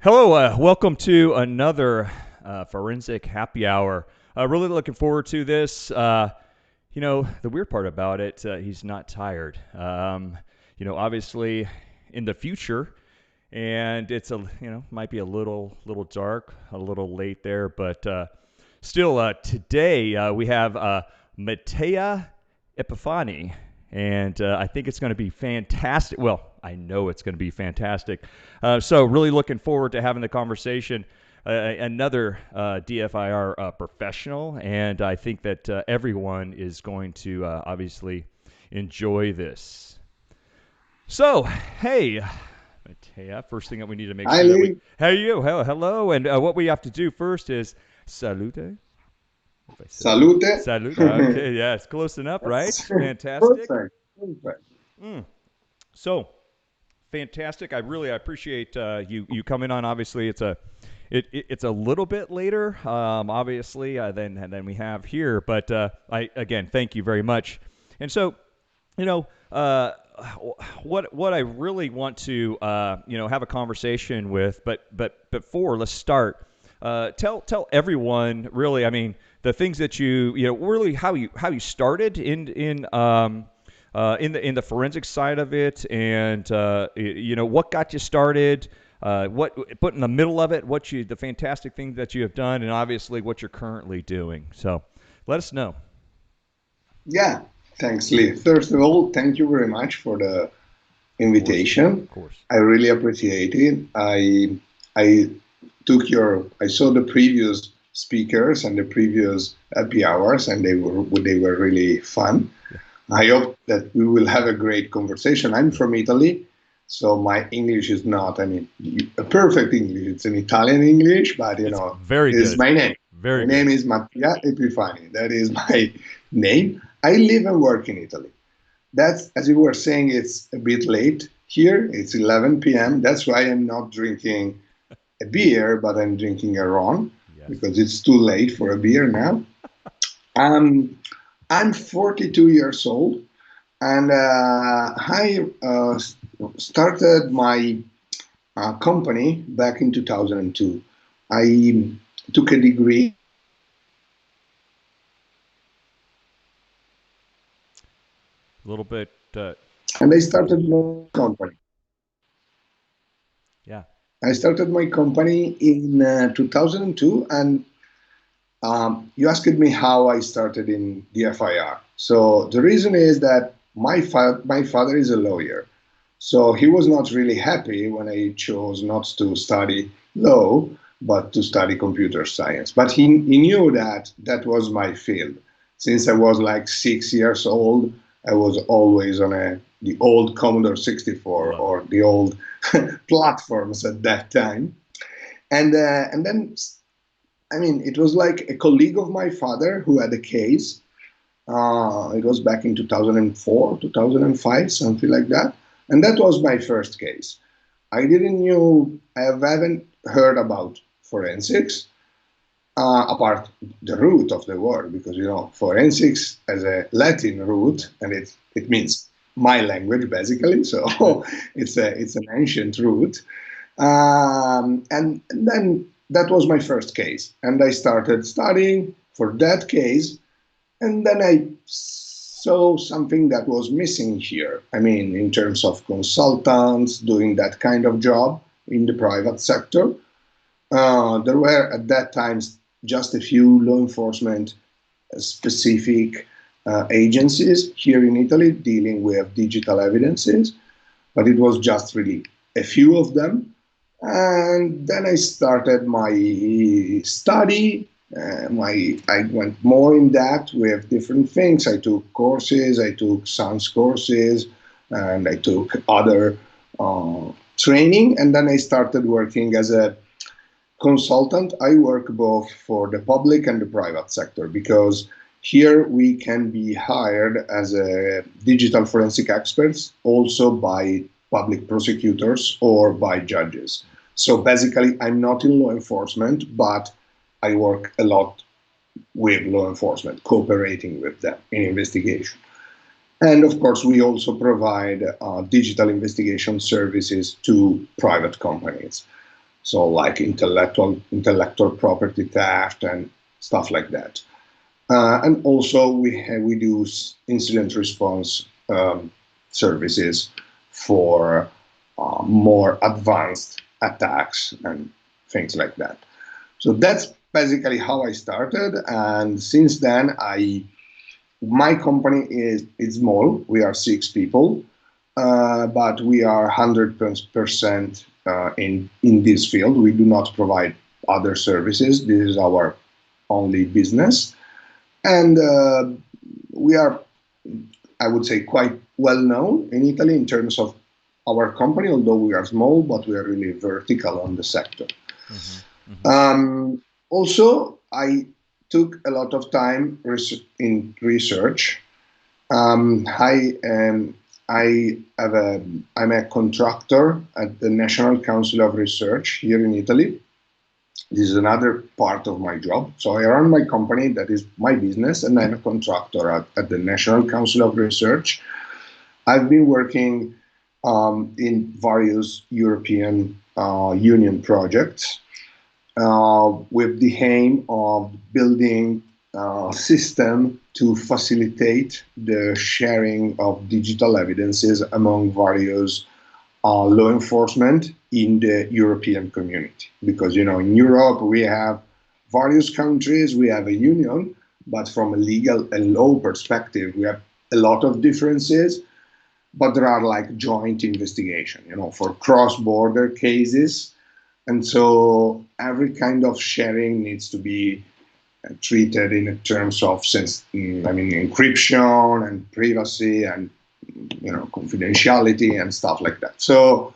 Hello, welcome to another forensic happy hour. Really looking forward to this. The weird part about it, he's not tired. Obviously, in the future, and it's might be a little dark, a little late there, but still, today we have Mattia Epifani, and I think it's going to be fantastic. Well, I know it's going to be fantastic. So, really looking forward to having the conversation. Another DFIR professional, and I think that everyone is going to obviously enjoy this. So, hey, Mattia, first thing that we need to make Hi, sure that we. Lee. How are you? Hello. And what we have to do first is salute. If I said that. Salute. Salute. Okay, yeah, it's close enough, right? That's Fantastic. perfect. Perfect. Mm. So, fantastic. I appreciate you coming on. Obviously, it's a little bit later, obviously, than we have here. But I again thank you very much. And so, you know, uh, what I really want to have a conversation with, but before let's start. Tell everyone really. I mean, the things that really how you started in the forensic side of it, and what got you started, what put in the middle of it, the fantastic things that you have done, and obviously what you're currently doing. So let us know. Yeah, thanks, Lee. First of all, thank you very much for the Of course, invitation. of course. I really appreciate it. I I saw the previous speakers and the previous happy hours, and they were really fun. Yeah, I hope that we will have a great conversation. I'm yeah. from Italy, so my English is not, I mean, a perfect English. It's an Italian English, but It's very is good, my name. very My good. name is Mattia Epifani. That is my name. I live and work in Italy. That's, as you were saying, it's a bit late here. It's 11 p.m. That's why I'm not drinking a beer, but I'm drinking a rum Yes. because it's too late for a beer now. Um, I'm 42 years old, and I started my company back in 2002. I took a degree A little bit. and I Can't started hear you. my company. Yeah. I started my company in 2002, and you asked me how I started in DFIR. So the reason is that my father is a lawyer. So he was not really happy when I chose not to study law, but to study computer science. But he knew that that was my field. Since I was like 6 years old, I was always on the old Commodore 64 Love it. or the old platforms at that time. And then, I mean, it was like a colleague of my father who had a case. It was back in 2004, 2005, something like that. And that was my first case. I haven't heard about forensics, apart the root of the word, because forensics has a Latin Yeah. root, and it means my language basically. So it's an ancient root. And then that was my first case, and I started studying for that case, and then I saw something that was missing here. I mean, in terms of consultants doing that kind of job in the private sector, there were at that time just a few law enforcement specific agencies here in Italy dealing with digital evidences, but it was just really a few of them. And then I started my study. I went more in depth with different things. I took courses, I took science courses, and I took other training. And then I started working as a consultant. I work both for the public and the private sector because here we can be hired as a digital forensic experts also by public prosecutors or by judges. So basically, I'm not in law enforcement, but I work a lot with law enforcement, cooperating with them in investigation. And of course, we also provide digital investigation services to private companies. so like intellectual property theft and stuff like that. And also we do incident response services for more advanced attacks and things like that. So that's basically how I started, and since then my company is small. We are 6 people, but we are 100% in this field. We do not provide other services. This is our only business, and we are, I would say, quite well known in Italy in terms of our company. Although we are small, but we are really vertical on the sector. Hmm. Hmm. Also, I took a lot of time in research. Um, I um, I'm a contractor at the National Council of Research here in Italy. This is another part of my job. So I run my company, that is my business, and I'm a contractor at the National Council of Research. I've been working in various European Union projects with the aim of building a system to facilitate the sharing of digital evidences among various law enforcement in the European community. Because, in Europe, we have various countries, we have a union, but from a legal and law perspective, we have a lot of differences, but there are like joint investigation, for cross-border cases. And so every kind of sharing needs to be treated in terms of encryption and privacy and confidentiality and stuff like that. So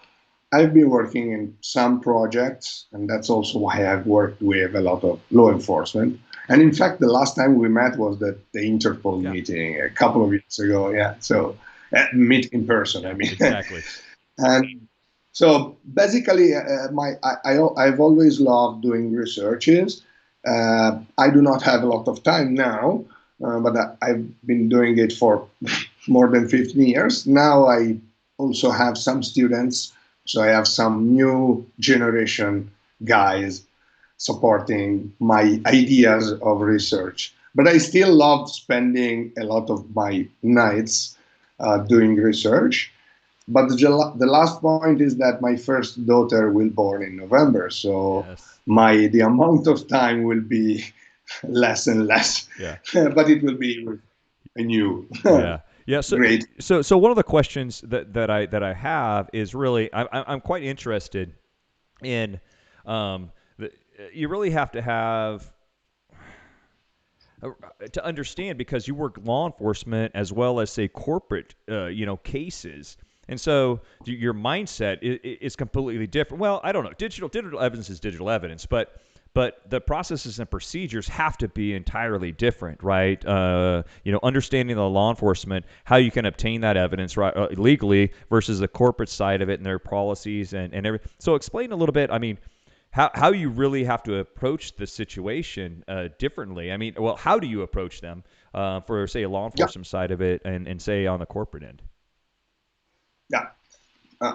I've been working in some projects, and that's also why I've worked with a lot of law enforcement. And in fact, the last time we met was the Interpol Yeah. meeting a couple of weeks ago. Yeah, so meet in person. Yeah. I mean, Exactly. and so basically, I've always loved doing researches. I do not have a lot of time now, but I've been doing it for more than 15 years. Now I also have some students, so I have some new generation guys supporting my ideas of research. But I still love spending a lot of my nights doing research. But the last point is that my first daughter will born in November, so Yes. the amount of time will be less and less, Yeah. but it will be a new Yeah. Yeah. So, great. so one of the questions that I have is really I'm quite interested in the, you really have to have uh, to understand because you work law enforcement as well as say corporate cases, and so your mindset is completely different. Well, I don't know, digital evidence is digital evidence, but the processes and procedures have to be entirely different, right? Understanding the law enforcement, how you can obtain that evidence right legally versus the corporate side of it and their policies and everything. So explain a little bit. I mean, how you really have to approach the situation differently. I mean, well, how do you approach them for, say, a law Yeah, enforcement side of it and say, on the corporate end? yeah.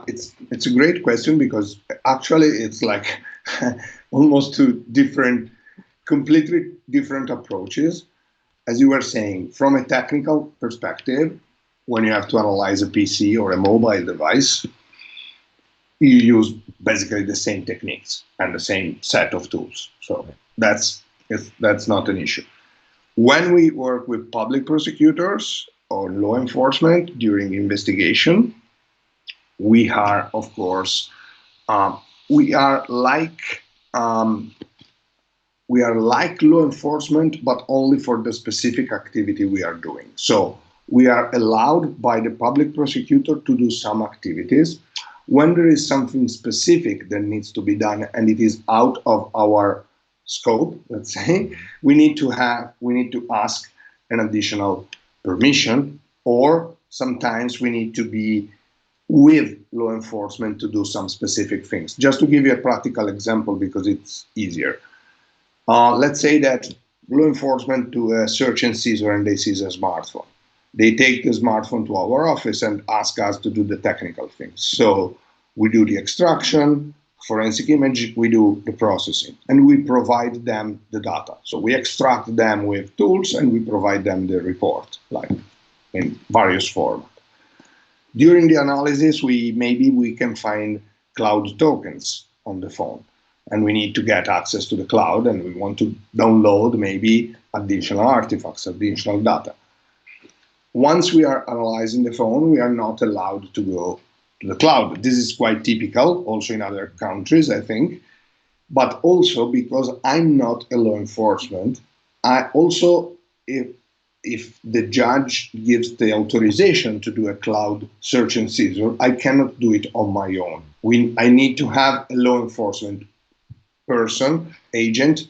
It's a great question because actually it's like almost two different, completely different approaches. As you were saying, from a technical perspective, when you have to analyze a PC or a mobile device, you use basically the same techniques and the same set of tools. So Right. that's not an issue. When we work with public prosecutors or law enforcement during investigation, we are, of course, we are like um, we are like law enforcement, but only for the specific activity we are doing. So we are allowed by the public prosecutor to do some activities. When there is something specific that needs to be done and it is out of our scope, let's say, Mm-hmm. we need to ask an additional permission, or sometimes we need to be with law enforcement to do some specific things. Just to give you a practical example because it's easier. Let's say that law enforcement do a search and seizure and they seize a smartphone. They take the smartphone to our office and ask us to do the technical things. So we do the extraction, forensic image, we do the processing, and we provide them the data. So we extract them with tools, and we provide them the report, like in various forms. During the analysis, maybe we can find cloud tokens on the phone, and we need to get access to the cloud, and we want to download maybe additional artifacts, additional data. Once we are analyzing the phone, we are not allowed to go to the cloud. This is quite typical also in other countries, I think, but also because I'm not a law enforcement. I also, if the judge gives the authorization to do a cloud search and seizure, I cannot do it on my own. I need to have a law enforcement person, agent,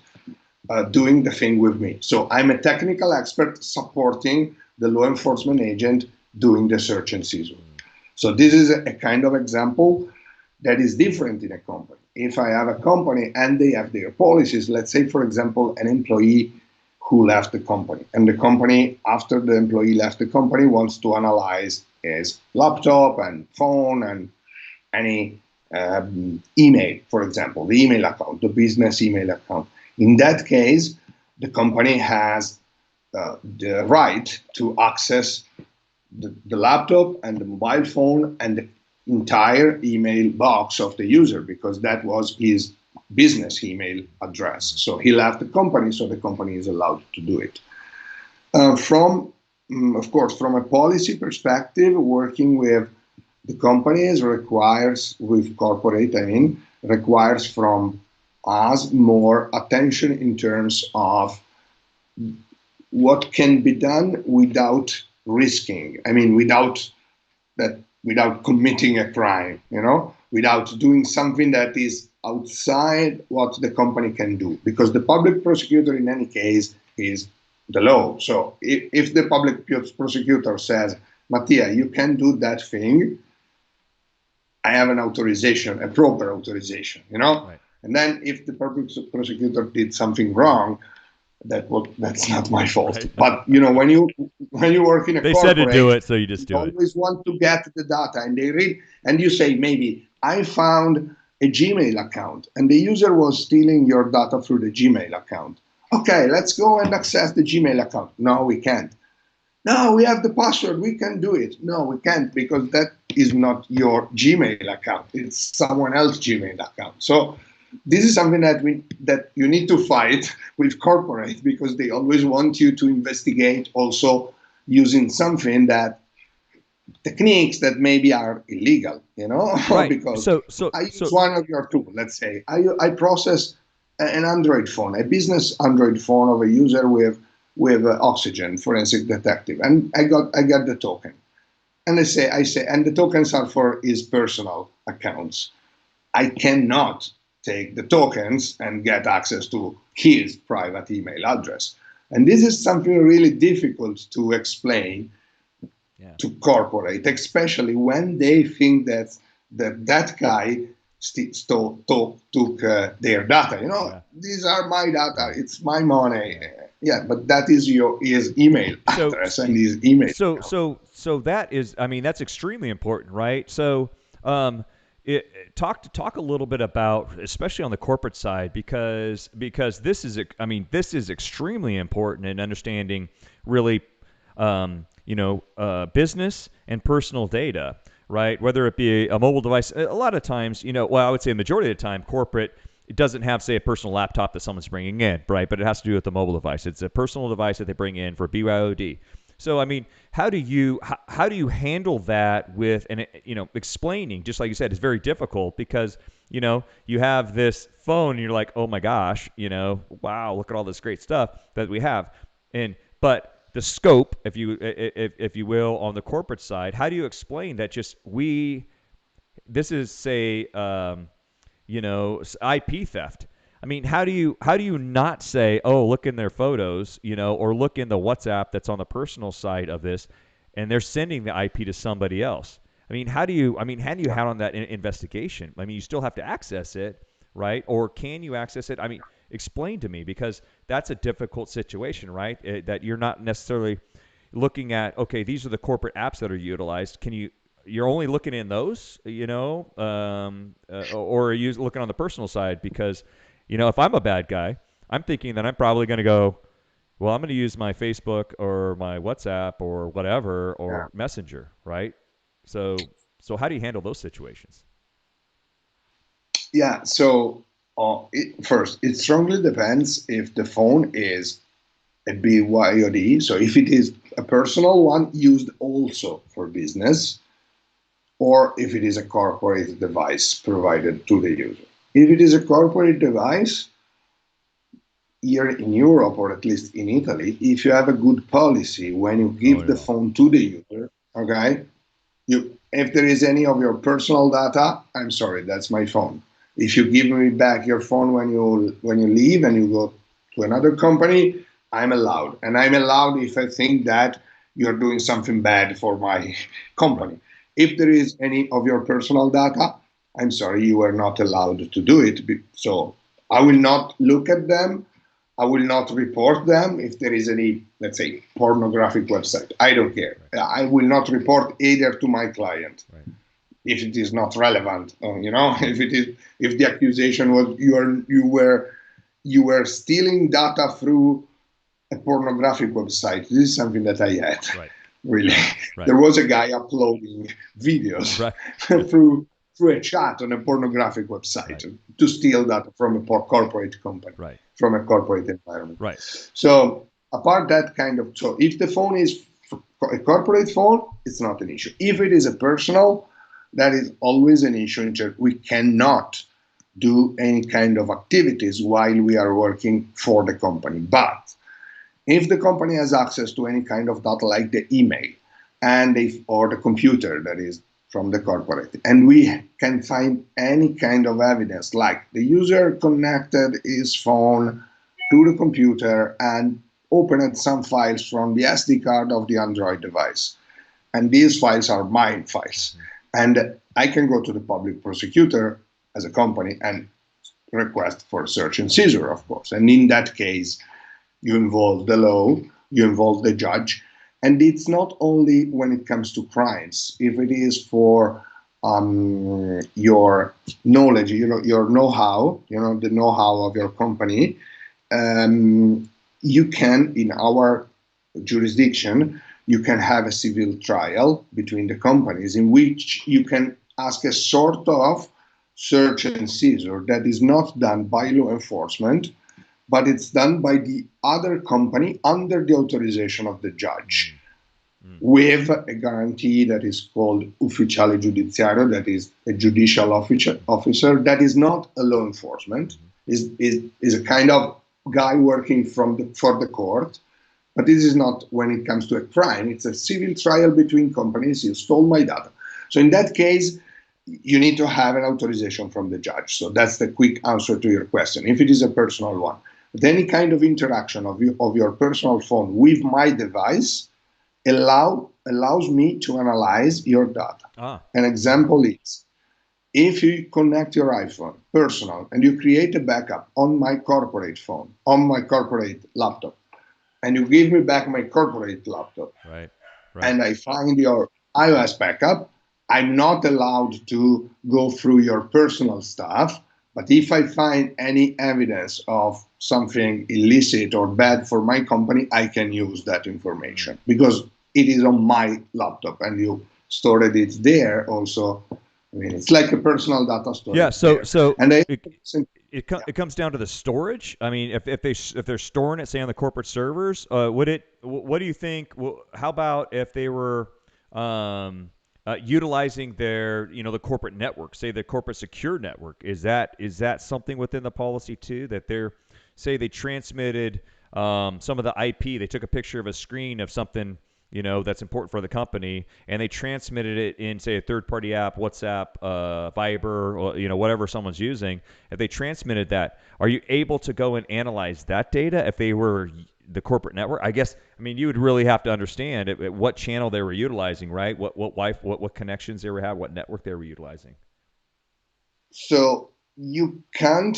doing the thing with me. So I'm a technical expert supporting the law enforcement agent doing the search and seizure. So this is a kind of example that is different in a company. If I have a company and they have their policies, let's say, for example, an employee who left the company, and the company, after the employee left the company, wants to analyze his laptop and phone and any email, for example, the email account, the business email account. In that case, the company has the right to access the laptop and the mobile phone and the entire email box of the user, because that was his business email address. So he left the company, so the company is allowed to do it. Of course, from a policy perspective, working with the companies requires, with corporate, requires from us more attention in terms of what can be done without risking. Without committing a crime, without doing something that is outside what the company can do. Because the public prosecutor, in any case, is the law. So if the public prosecutor says, Mattia, you can do that thing, I have an authorization, a proper authorization, Right. And then if the public prosecutor did something wrong, that's not my fault. Right. But when you work in a they corporate, said to do it, so you just do it. You always want to get the data, and they read, and you say, maybe I found a Gmail account, and the user was stealing your data through the Gmail account. Okay, let's go and access the Gmail account. No, we can't. No, we have the password. We can do it. No, we can't, because that is not your Gmail account. It's someone else's Gmail account. So this is something that you need to fight with corporate, because they always want you to investigate also using something that techniques that maybe are illegal, Right. Because so I use one of your tools. Let's say I process an Android phone, a business Android phone of a user with Oxygen Forensic Detective, and I got the token, and I say, and the tokens are for his personal accounts. I cannot take the tokens and get access to his private email address, and this is something really difficult to explain to corporate, especially when they think that guy took their data. These are my data. It's my money. Yeah, but that is his email address and his email. So that is, that's extremely important, right? So, talk a little bit about, especially on the corporate side, because this is extremely important in understanding really, business and personal data, right? Whether it be a mobile device, a lot of times, I would say a majority of the time, corporate, it doesn't have, say, a personal laptop that someone's bringing in, right? But it has to do with the mobile device. It's a personal device that they bring in for BYOD. So, how do you handle that with, and explaining, just like you said, is very difficult, because, you have this phone and you're like, oh my gosh, wow, look at all this great stuff that we have. But the scope, if you will, on the corporate side, how do you explain that this is, say, IP theft? How do you not say, oh, look in their photos, or look in the WhatsApp that's on the personal side of this, and they're sending the IP to somebody else? How do you handle that investigation? You still have to access it, right? Or can you access it? Explain to me, because that's a difficult situation, right? That you're not necessarily looking at, okay, these are the corporate apps that are utilized. Can you you're only looking in those, or are you looking on the personal side? Because, if I'm a bad guy, I'm thinking that I'm probably going to go, well, I'm going to use my Facebook or my WhatsApp or whatever Yeah. or Messenger, right? So how do you handle those situations? Yeah. So first, it strongly depends if the phone is a BYOD. So if it is a personal one used also for business, or if it is a corporate device provided to the user. If it is a corporate device, here in Europe, or at least in Italy, if you have a good policy when you Oh give the yeah, phone to the user, okay, if there is any of your personal data, I'm sorry, that's my phone. If you give me back your phone when you leave and you go to another company, I'm allowed, and I'm allowed if I think that you're doing something bad for my right, company. If there is any of your personal data, I'm sorry, you are not allowed to do it. So I will not look at them. I will not report them if there is any, let's say, pornographic website. I don't care. right, I will not report either to my client right, if it is not relevant. If the accusation was you were stealing data through a pornographic website. This is something that I had. right, Really, right, there was a guy uploading videos right, through a chat on a pornographic website right, to steal data from a corporate company, right, from a corporate environment. right, So apart that kind of, so if the phone is a corporate phone, it's not an issue. If it is a personal, that is always an issue. We cannot do any kind of activities while we are working for the company. But if the company has access to any kind of data like the email or the computer that is from the corporate, and we can find any kind of evidence like the user connected his phone to the computer and opened some files from the SD card of the Android device, and these files are mine files, mhm, and I can go to the public prosecutor as a company and request for search and seizure, of course. And in that case, you involve the law, you involve the judge, and it's not only when it comes to crimes. If it is for your knowledge, your know-how, the know-how of your company, um, you can, in our jurisdiction, you can have a civil trial between the companies in which you can ask a sort of search and seizure that is not done by law enforcement, but it's done by the other company under the authorization of the judge mm, mm, with a guarantee that is called ufficiale giudiziario, that is a judicial officer that is not a law enforcement, mhm, is a kind of guy working for the court. But this is not when it comes to a crime. It's a civil trial between companies. You stole my data. So in that case, you need to have an authorization from the judge. So that's the quick answer to your question. If it is a personal one, but any kind of interaction of your personal phone with my device allows me to analyze your data. ah, An okay, example is if you connect your iPhone personal and you create a backup on my corporate phone, on my corporate laptop, and you give me back my corporate laptop, right, right, and I find your iOS backup, I'm not allowed to go through your personal stuff. But if I find any evidence of something illicit or bad for my company, I can use that mm. information because it is on my laptop and you stored it there also. I mean, it's like a personal data Yeah, storage so there. so And I, it yeah. it comes down to the storage. I mean, if they're storing it, say on the corporate servers, would it? What do you think? How about if they were utilizing their, the corporate network, say the corporate secure network? Is that something within the policy too? That they're, say they transmitted some of the IP, they took a picture of a screen of something, that's important for the company, and they transmitted it in, say, a third-party app, WhatsApp, Viber, or, whatever someone's using. If they transmitted that, are you able to go and analyze that data if they were the corporate network? I guess, I mean, you would really have to understand what channel they were utilizing, right? What connections they were having, what network they were utilizing. So you can't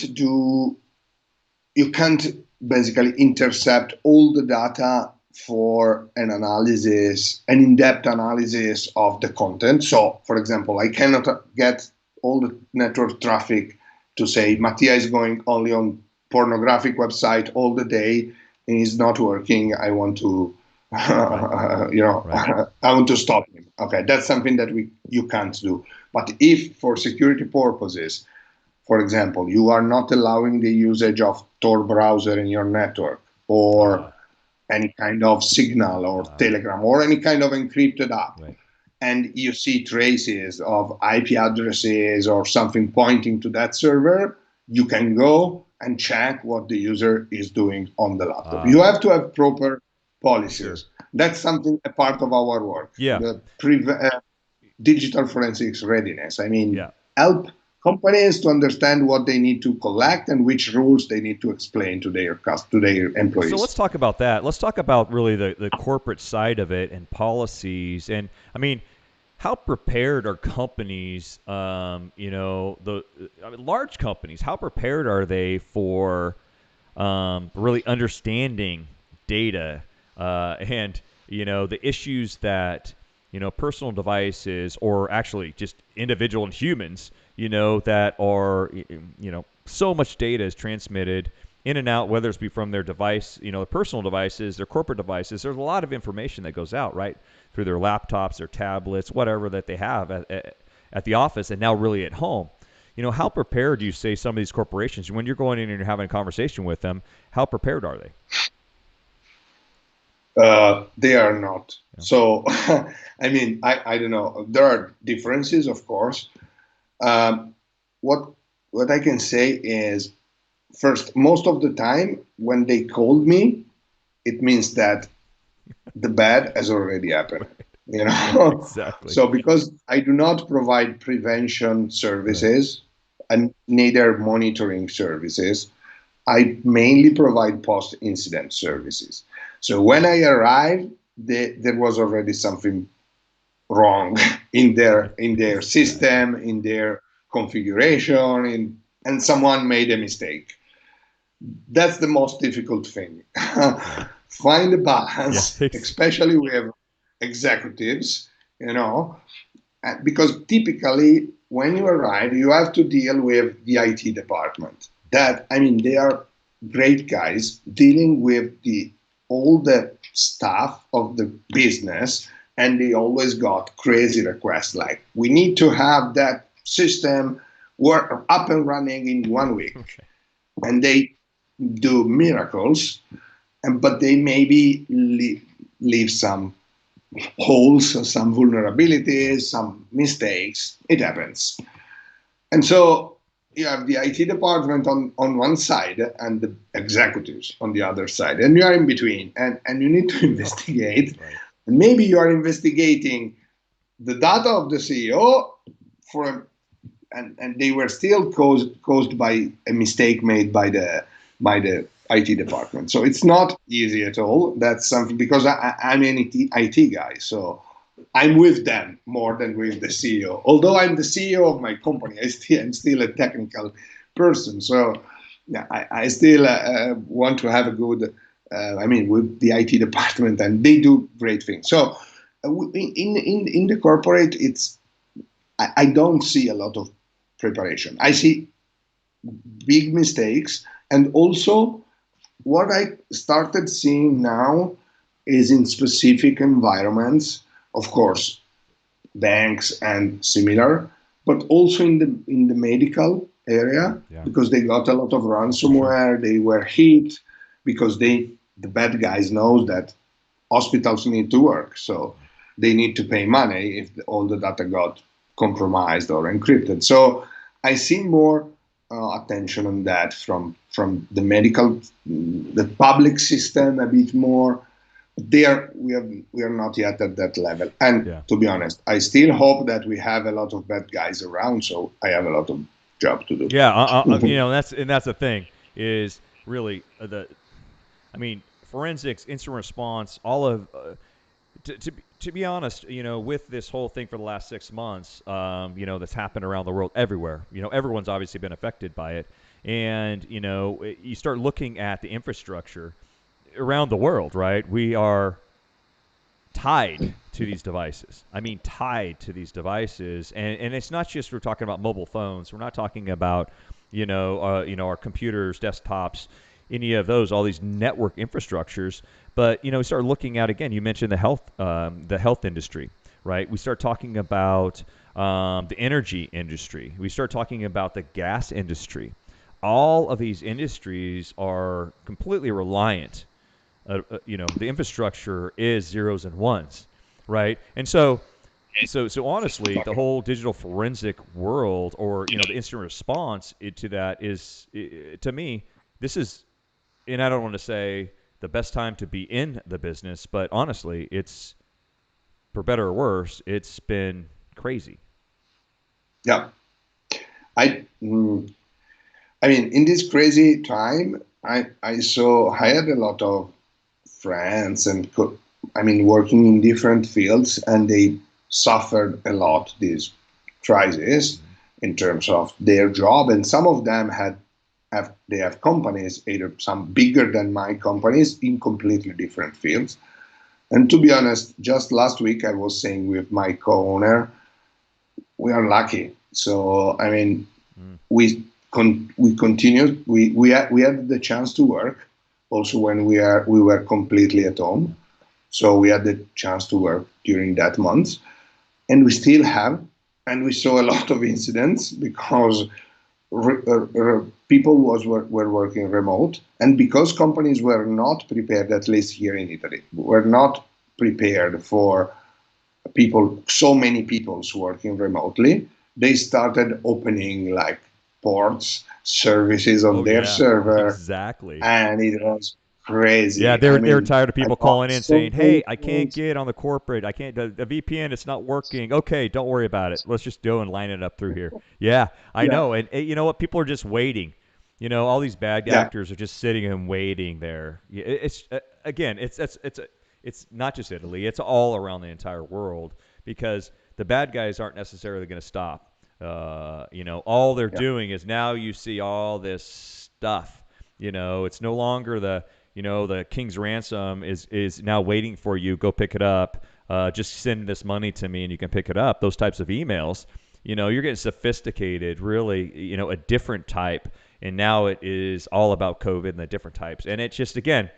basically intercept all the data for an analysis, an in-depth analysis of the content. So, for example, I cannot get all the network traffic to say Mattia is going only on pornographic website all the day and he's not working. I want to, Right. Right. I want to stop him. Okay, that's something that you can't do. But if for security purposes, for example, you are not allowing the usage of Tor browser in your network or Ah. any kind of Signal or Ah. Telegram or any kind of encrypted app, Right. and you see traces of IP addresses or something pointing to that server, you can go and check what the user is doing on the laptop. Ah. You have to have proper Sure. policies. That's something a part of our work. Yeah. The digital forensics readiness. I mean, Yeah. help companies to understand what they need to collect and which rules they need to explain to their So let's employees. talk about that. Let's talk about really the corporate side of it and policies. And I mean, how prepared are companies? I mean, large companies. How prepared are they for really understanding data and the issues that personal devices or actually just individual humans that are so much data is transmitted in and out, whether it's be from their device, their personal devices, their corporate devices. There's a lot of information that goes out, right, through their laptops, their tablets, whatever that they have at the office, and now really at home. How prepared do you say some of these corporations, when you're going in and you're having a conversation with them, how prepared are they? They are not. Yeah. So, I mean, I don't know. There are differences, of course. Um, what what I can say is, first, most of the time when they called me, it means that the bad has already happened. You Yeah, know, exactly. so because I do not provide prevention Right. services and neither monitoring services, I mainly provide post-incident services. So when I arrived, there was already something wrong in their Exactly. system, in their configuration, and someone made a mistake. That's the most difficult thing. Yeah. Find a Yeah. balance, especially with executives, you know, because typically when you arrive, you have to deal with the IT department. That I mean, they are great guys dealing with the all the stuff of the business, and they always got crazy requests like, "We need to have that system work up and running in 1 week," and they do miracles, and but they maybe leave some holes, some Right. vulnerabilities, some mistakes. It happens. And so you have the IT department on one side and the executives on the other side. And you are in between and you need to investigate. Right. And maybe you are investigating the data of the CEO for and they were still caused by a mistake made by the IT department. So it's not easy at all. That's something because I'm an IT guy, so I'm with them more than with the CEO. Although I'm the CEO of my company, I'm still a technical person. So yeah, I still want to have a good. I mean, with the IT department, and they do great things. So in the corporate, I don't see a lot of preparation. I see big mistakes, and also what I started seeing now is in specific environments, of course, banks and similar, but also in the medical area Yeah. because they got a lot of Sure. ransomware. They were hit because the bad guys know that hospitals need to work, so they need to pay money if all the data got compromised or encrypted. So I see more attention on that from the medical, the public system a bit more. There we are not yet at that level. And Yeah. to be honest, I still hope that we have a lot of bad guys around, so I have a lot of job to Yeah. do. That's the thing is really I mean, forensics, instant response, all of to be honest, with this whole thing for the last 6 months, that's happened around the world everywhere. Everyone's obviously been affected by it, and you start looking at the infrastructure. around the world, right? We are tied to these devices. I mean, tied to these devices, and it's not just we're talking about mobile phones. We're not talking about our computers, desktops, any of those, all these network infrastructures. But we start looking at again. You mentioned the health industry, right? We start talking about the energy industry. We start talking about the gas industry. All of these industries are completely reliant, the infrastructure is zeros and ones, right? And so honestly, the whole digital forensic world, or the instant response to that is, to me, this is, and I don't want to say the best time to be in the business, but honestly, it's, for better or worse, it's been crazy. Yeah. I I mean, in this crazy time, I had a lot of friends and I mean, working in different fields, and they suffered a lot this crisis Mm-hmm. in terms of their job, and some of them have they have companies, either some bigger than my companies in completely different fields. And to be honest, just last week I was saying with my co-owner, we are lucky. So I mean, Mm. we continued. We had the chance to work also when we were completely at home. So we had the chance to work during that month, and we still have. And we saw a lot of incidents because people were working remote, and because companies were not prepared, at least here in Italy, were not prepared for so many people working remotely. They started opening like ports, services on Oh their yeah, server, exactly. and it was Yeah, crazy. they I were they were mean, tired of I people got calling in so saying, many "Hey, I can't calls. get on the corporate. I can't. The VPN, it's not working. Okay, don't worry about it. Let's just go and line it up through here." Yeah, I Yeah, know. And you know what? People are just waiting. All these bad yeah, actors are just sitting and waiting there. It's again, it's not just Italy. It's all around the entire world, because the bad guys aren't necessarily going to stop. All they're yeah, doing is, now you see all this stuff. It's no longer the king's ransom is now waiting for you. Go pick it up. Just send this money to me and you can pick it up. Those types of emails. You're getting sophisticated, really. A different type, and now it is all about COVID and the different types. And it's just, again,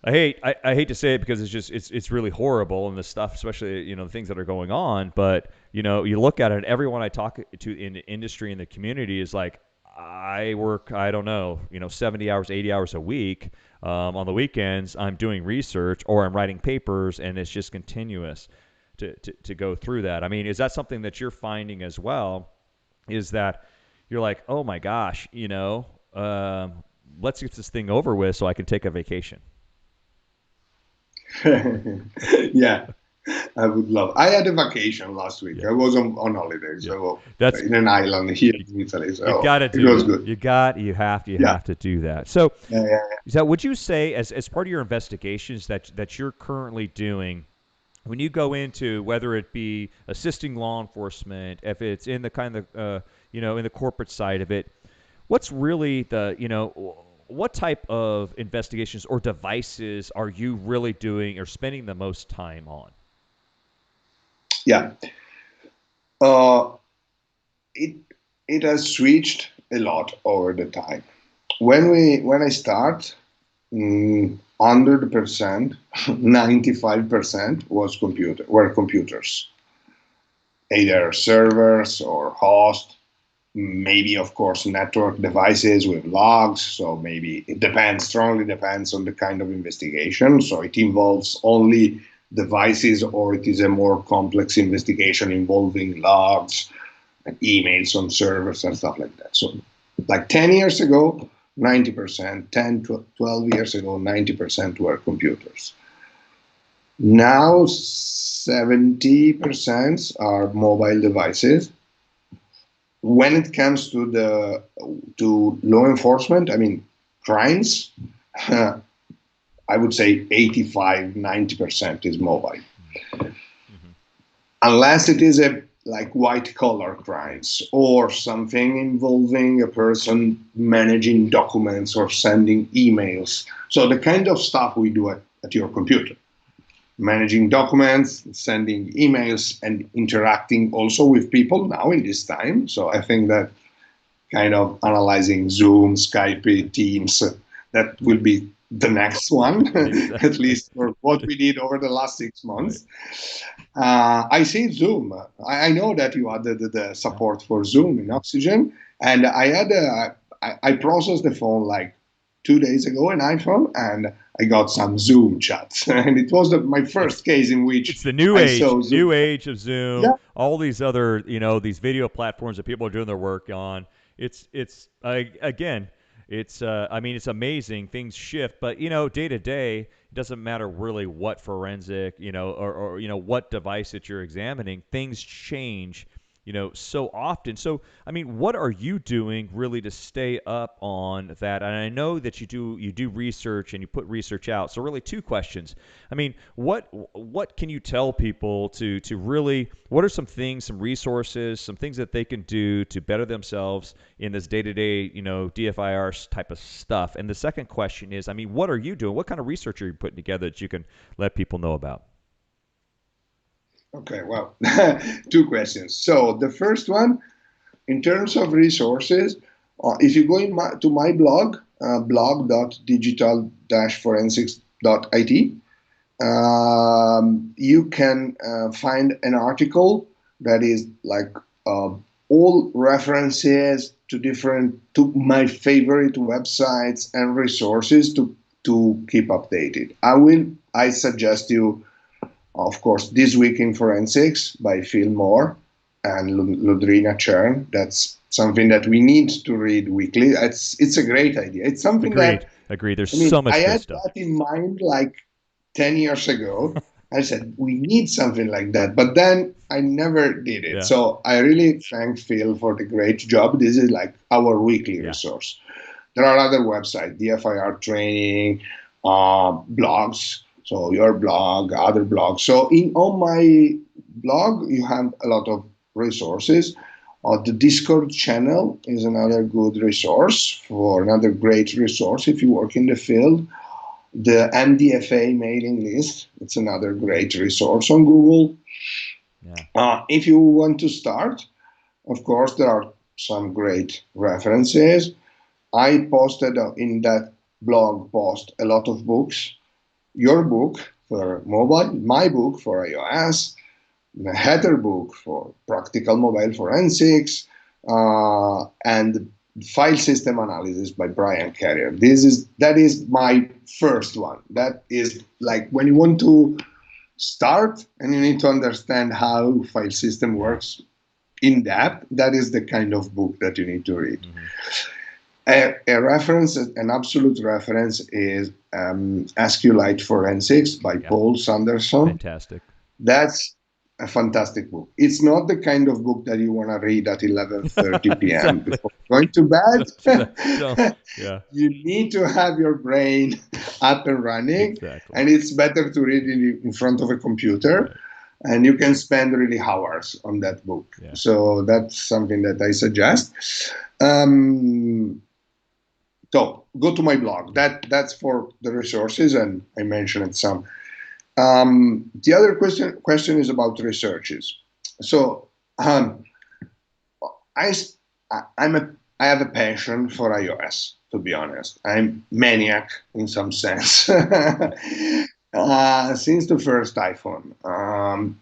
I hate to say it, because it's really horrible, and the stuff, especially the things that are going on. But you look at it, and everyone I talk to in the industry and the community is like, I work, I don't know, 70 hours, 80 hours a week. On the weekends, I'm doing research or I'm writing papers, and it's just continuous to go through that. I mean, is that something that you're finding as well? Is that you're like, oh my gosh, let's get this thing over with so I can take a vacation. yeah. I would love. I had a vacation last week. Yeah, I was on holiday, yeah. so That's in an island here you, in Italy. you So got to it do was that. good. You Yeah, have to do that. So, yeah, yeah. would you say, as part of your investigations that you're currently doing, when you go into, whether it be assisting law enforcement, if it's in the kind of in the corporate side of it, what's really what type of investigations or devices are you really doing or spending the most time on? Yeah. Uh, it it has switched a lot over the time. When I start, 100%, 95% were computers, either servers or host, maybe of course network devices with logs. So maybe it depends, strongly depends on the kind of investigation. So it involves only devices, or it is a more complex investigation involving logs and emails on servers and stuff like that. So like 10 years ago, 90%, 10 to 12 years ago, 90% were computers. Now 70% are mobile devices. When it comes to law enforcement, I mean crimes, I would say 85, 90% is mobile. Mm-hmm. Unless it is a like white collar crimes or something involving a person managing documents or sending emails. So the kind of stuff we do at your computer, managing documents, sending emails, and interacting also with people now in this time. So I think that kind of analyzing Zoom, Skype, Teams, that will be the next one, Exactly. at least for what we did over the last 6 months. Right. I see Zoom. I know that you added the support for Zoom in Oxygen, and I processed the phone like 2 days ago, an iPhone, and I got some Zoom chats, and it was my It's first case in it's which the new I age, saw Zoom. of Zoom, Yeah, all these other, these video platforms that people are doing their work on. Again, I mean, it's amazing. Things shift, but day to day, it doesn't matter really what forensic, or what device that you're examining. Things change, so often. So, I mean, what are you doing really to stay up on that? And I know that you do research and you put research out. So, really, two questions. I mean, what can you tell people to really? What are some things, some resources, some things that they can do to better themselves in this day-to-day, DFIR type of stuff? And the second question is, I mean, what are you doing? What kind of research are you putting together that you can let people know about? okay, well, two questions. So the first one, in terms of resources, if you go to my blog, blog.digital-forensics.it, you can find an article that is like uh, all references to my favorite websites and resources to keep updated. I suggest you, of course, This Week in Forensics by Phil Moore and Ludrina Chern. That's something that we need to read weekly. It's a great idea. It's something Agreed. that, Agreed. There's I mean, so I much good had stuff. that in mind like 10 years ago. I said, we need something like that. But then I never did it. Yeah. So I really thank Phil for the great job. This is like our weekly Yeah. resource. There are other websites, DFIR training, blogs. So your blog, other blogs. So on my blog, you have a lot of resources. The Discord channel is another good resource for another great resource if you work in the field. The MDFA mailing list, it's another great resource on Google. Yeah. If you want to start, of course, there are some great references. I posted in that blog post a lot of books. Your book for mobile, my book for iOS, the Heather book for practical mobile forensics, and file system analysis by Brian Carrier. That is my first one. That is like when you want to start and you need to understand how file system Yeah. works in depth. That is the kind of book that you need to read. Mm-hmm. A reference, an absolute reference, is SQLite Forensics by Yeah. Paul Sanderson. Fantastic. That's a fantastic book. It's not the kind of book that you want to read at 11:30 p.m. Exactly. before going to Don't. bed. Yeah. You need to have your brain up and running, Exactly. and it's better to read in front of a computer, Right. and you can spend really hours on that book. Yeah. So that's something that I suggest. Um, so go to my blog. That's for the resources, and I mentioned some. The other question is about researches. So I I'm a I have a passion for iOS. To be honest, I'm maniac in some sense. Since the first iPhone,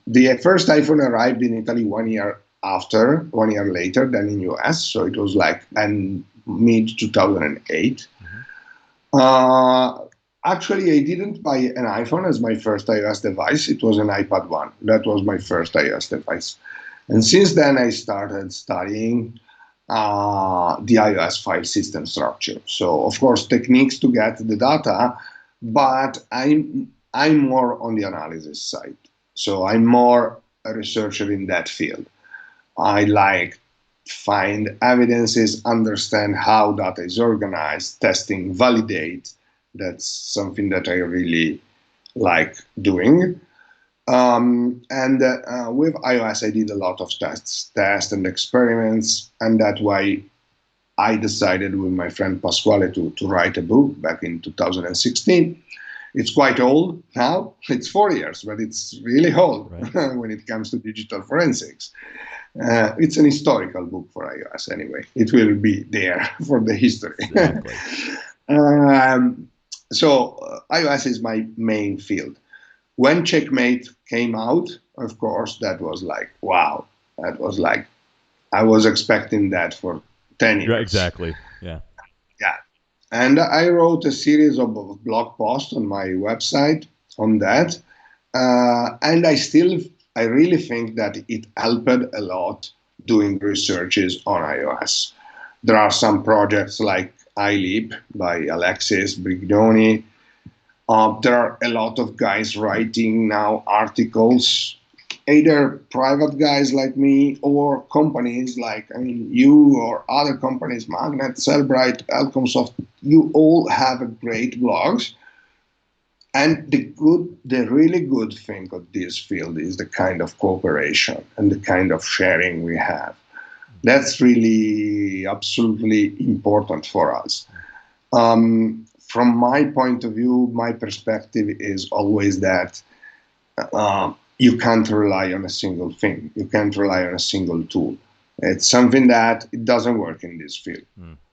the first iPhone arrived in Italy 1 year later than in US, so it was like in mid 2008. Mm-hmm. Uh, Actually, I didn't buy an iPhone as my first iOS device. It was an iPad 1. That was my first iOS device. And since then, I started studying the iOS file system structure. So, of course, techniques to get the data, but I'm more on the analysis side. So I'm more a researcher in that field. I like find evidences, understand how data is organized, testing, validate. That's something that I really like doing. And with iOS, I did a lot of tests and experiments, and that's why I decided with my friend Pasquale to write a book back in 2016. It's quite old now. It's 4 years, but it's really old Right. when it comes to digital forensics. It's an historical book for iOS anyway. It will be there for the history. Exactly. um, so iOS is my main field. When Checkmate came out, of course, that was like, wow. That was like, I was expecting that for 10 Yeah, years. exactly. Yeah. Yeah. And I wrote a series of blog posts on my website on that. And I really think that it helped a lot doing researches on iOS. There are some projects like iLeap by Alexis Brignoni. There are a lot of guys writing now articles, either private guys like me or companies like, I mean, you or other companies, Magnet, Cellbrite, Alcomsoft. You all have a great blogs. And the really good thing of this field is the kind of cooperation and the kind of sharing we have. That's really absolutely important for us. From my point of view, my perspective is always that you can't rely on a single thing. You can't rely on a single tool. It's something that it doesn't work in this field.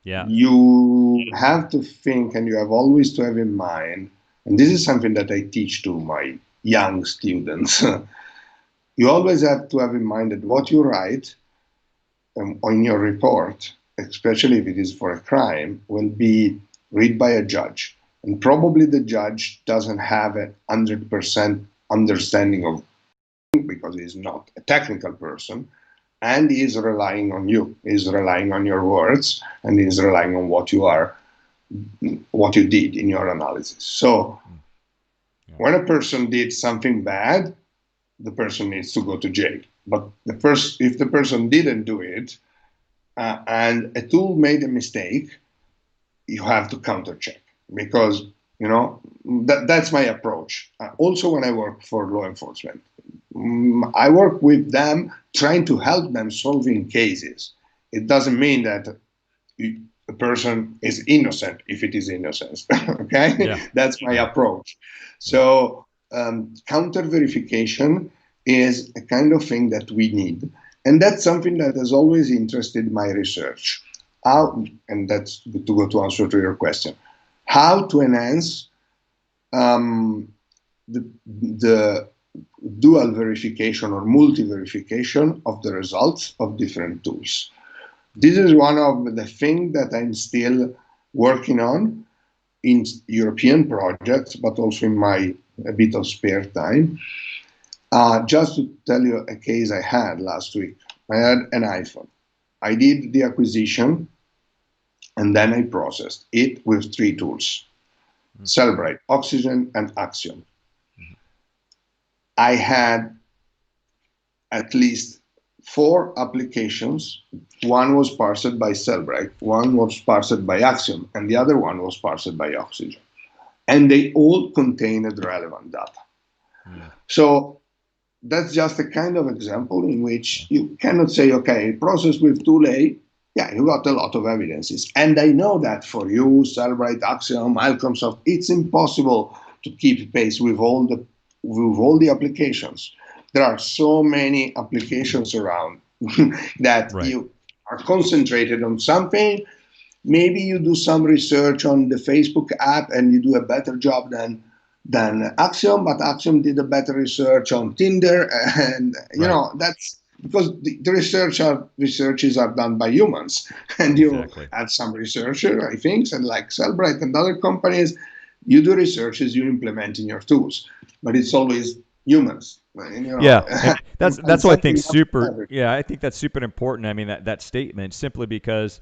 Yeah. You have to think and you have always to have in mind, and this is something that I teach to my young students. You always have to have in mind that what you write on your report, especially if it is for a crime, will be read by a judge. And probably the judge doesn't have a 100% understanding of because he's not a technical person and he's relying on you. He's relying on your words and he's relying on what you did in your analysis. So Yeah. when a person did something bad, the person needs to go to jail. But if the person didn't do it, and a tool made a mistake, you have to counter check because that's my approach. Also, when I work for law enforcement, I work with them trying to help them solving cases. It doesn't mean that a person is innocent if it is innocence. Okay, Yeah. that's my Yeah. approach. Yeah. So counter verification is a kind of thing that we need, and that's something that has always interested my research. How, and that's to go to answer to your question, how to enhance the dual verification or multi verification of the results of different tools. This is one of the things that I'm still working on in European projects, but also in my a bit of spare time. Just to tell you a case I had last week, I had an iPhone. I did the acquisition and then I processed it with three tools: Cellbrite, Oxygen, and Axiom. I had at least four applications. One was parsed by Cellbrite, one was parsed by Axiom, and the other one was parsed by Oxygen. And they all contained relevant data. So that's just a kind of example in which you cannot say, okay, process with tool A, yeah, you got a lot of evidences. And I know that for you, Cellbrite, Axiom, Alcomsoft, it's impossible to keep pace with all the applications. There are so many applications around that Right. you are concentrated on something. Maybe you do some research on the Facebook app and you do a better job than Axiom, but Axiom did a better research on Tinder, and Right. that's because the researches are done by humans, and you Exactly. have some researcher, I think, and like Cellbrite and other companies, you do researches you implement in your tools, but it's always humans, Yeah, and and that's what I think something super. else. Yeah, I think that's super important. I mean that statement simply because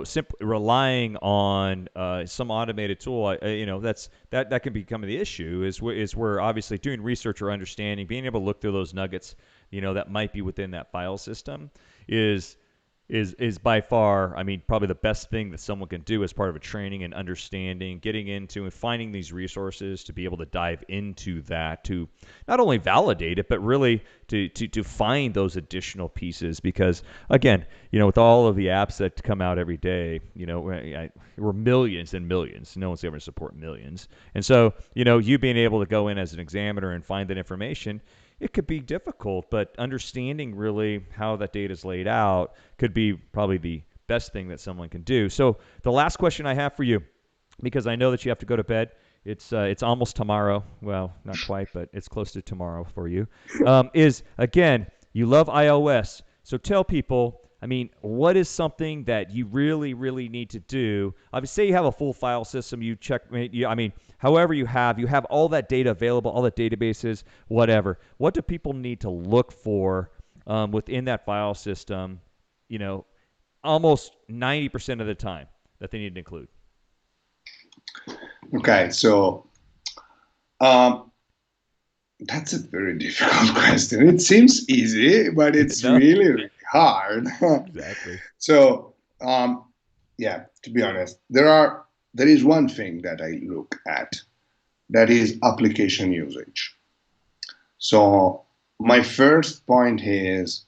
simply relying on some automated tool, that can become the issue. Is where obviously doing research or understanding, being able to look through those nuggets, that might be within that file system, is is by far, I mean, probably the best thing that someone can do as part of a training and understanding, getting into and finding these resources to be able to dive into that, to not only validate it, but really to find those additional pieces. Because again, with all of the apps that come out every day, we're millions and millions. No one's ever going to support millions. And so, you being able to go in as an examiner and find that information, it could be difficult, but understanding really how that data is laid out could be probably the best thing that someone can do. So the last question I have for you, because I know that you have to go to bed. It's almost tomorrow. Well, not quite, but it's close to tomorrow for you. Is again, you love iOS, so tell people. I mean, what is something that you really, really need to do? Say you have a full file system, you check. I mean, however you have all that data available, all the databases, whatever. What do people need to look for within that file system? Almost 90% of the time that they need to include. Okay, so um, that's a very difficult question. It seems easy, but it's No, really, really hard. exactly. So, yeah, to be honest, there is one thing that I look at, that is application usage. So my first point is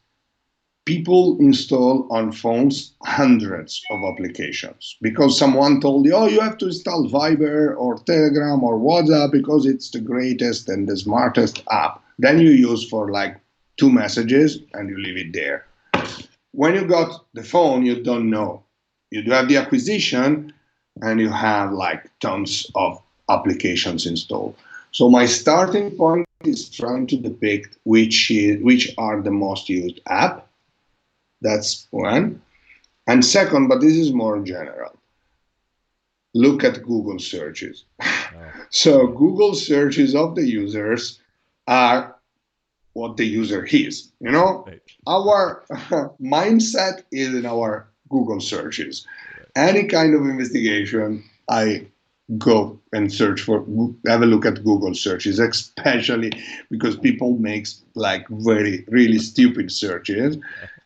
people install on phones hundreds of applications because someone told you, oh, you have to install Viber or Telegram or WhatsApp because it's the greatest and the smartest app. Then you use for like 2 messages and you leave it there. When you got the phone, you don't know. You do have the acquisition and you have like tons of applications installed. So my starting point is trying to depict which are the most used app. That's one. And second, but this is more general, look at Google searches. So Google searches of the users are what the user is. Right. Our mindset is in our Google searches. Any kind of investigation, I go and have a look at Google searches, especially because people make like very, really stupid searches.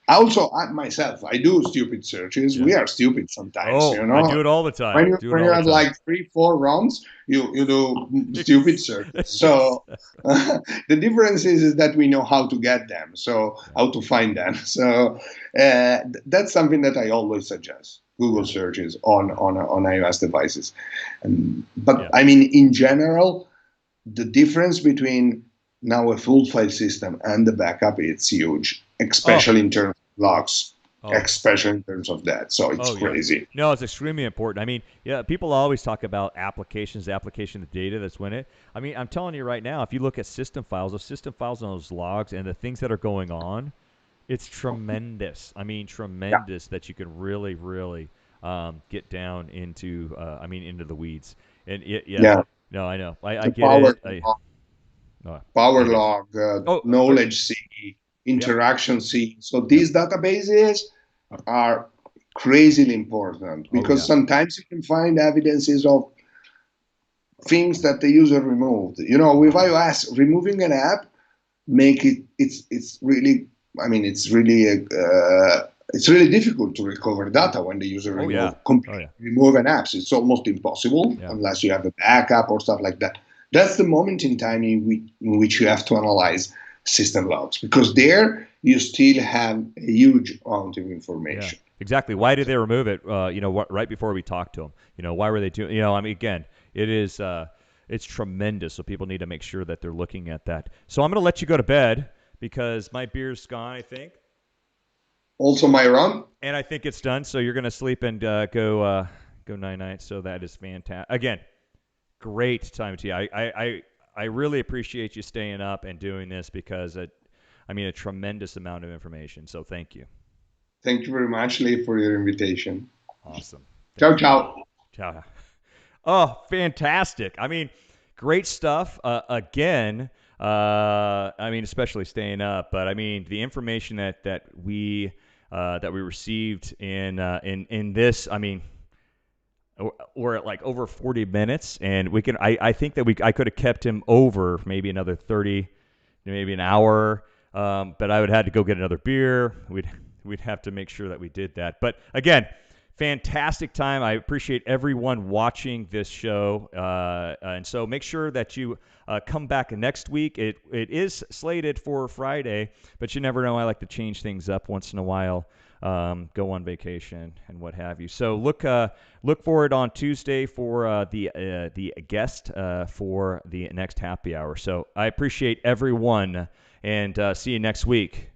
Also, myself, I do stupid searches. Yeah. We are stupid sometimes, Oh, I do it all the time. When you have like 3-4 rounds, you do stupid searches. So the difference is that we know how to get them, so how to find them. So that's something that I always suggest. Google searches on iOS devices. But I mean, in general, the difference between now a full file system and the backup, it's huge, especially in terms of logs, especially in terms of that. So it's crazy. Yeah. No, it's extremely important. I mean, people always talk about applications, the application of the data that's in it. I mean, I'm telling you right now, if you look at system files, those system files and those logs and the things that are going on, it's tremendous. I mean, tremendous that you can really, really get down into, into the weeds. And no, I know. I get it. Power log, knowledge C, interaction C. So these databases are crazily important because sometimes you can find evidences of things that the user removed. With iOS, removing an app it's really difficult to recover data when the user remove an app. It's almost impossible unless you have a backup or stuff like that. That's the moment in time in which you have to analyze system logs, because there you still have a huge amount of information. Yeah, exactly. Why did they remove it? Right before we talked to them. Why were they doing? Again, it is it's tremendous. So people need to make sure that they're looking at that. So I'm going to let you go to bed because my beer's gone, I think. Also my rum. And I think it's done. So you're going to sleep and go night-night. So that is fantastic. Again, great time to you. I really appreciate you staying up and doing this because a tremendous amount of information. So thank you. Thank you very much, Lee, for your invitation. Awesome. Ciao, ciao. Ciao. Oh, fantastic. Great stuff. Again, especially staying up, but the information that we received in this, we're at like over 40 minutes, and we can. I think that I could have kept him over maybe another 30, maybe an hour. But I would have had to go get another beer. We'd we'd have to make sure that we did that. But again, fantastic time. I appreciate everyone watching this show. And so make sure that you come back next week. It is slated for Friday, but you never know. I like to change things up once in a while. Go on vacation and what have you. So look forward on Tuesday for the guest for the next happy hour. So I appreciate everyone, and see you next week.